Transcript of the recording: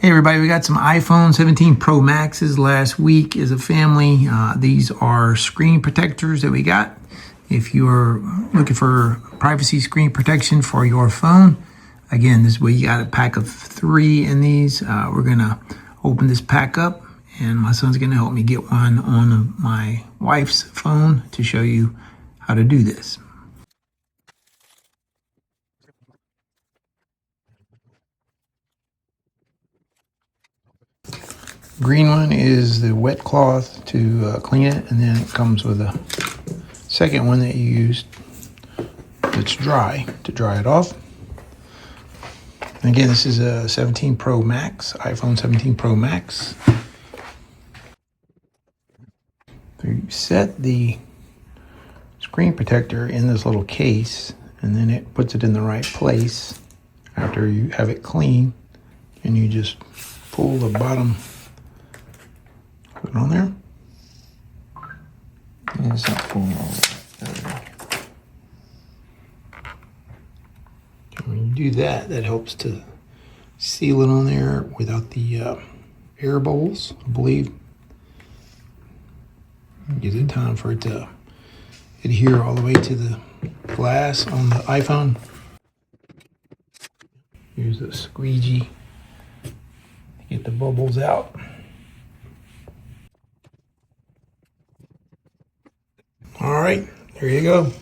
Hey everybody, we got some iPhone 17 Pro Maxes last week as a family. These are screen protectors that we got. If you're looking for privacy screen protection for your phone, again, this way you got a pack of 3 in these. We're gonna open this pack up and my son's gonna help me get one on my wife's phone to show you how to do this. Green one is the wet cloth to clean it, and then it comes with a second one that you use that's dry to dry it off. And again, this is a 17 Pro Max, iPhone 17 Pro Max. So you set the screen protector in this little case, and then it puts it in the right place after you have it clean, and you just pull the bottom, put it on there. And it's not pulling all the way. When you do that, that helps to seal it on there without the air bubbles, I believe. Gives it time for it to adhere all the way to the glass on the iPhone. Here's a squeegee to get the bubbles out. All right, there you go.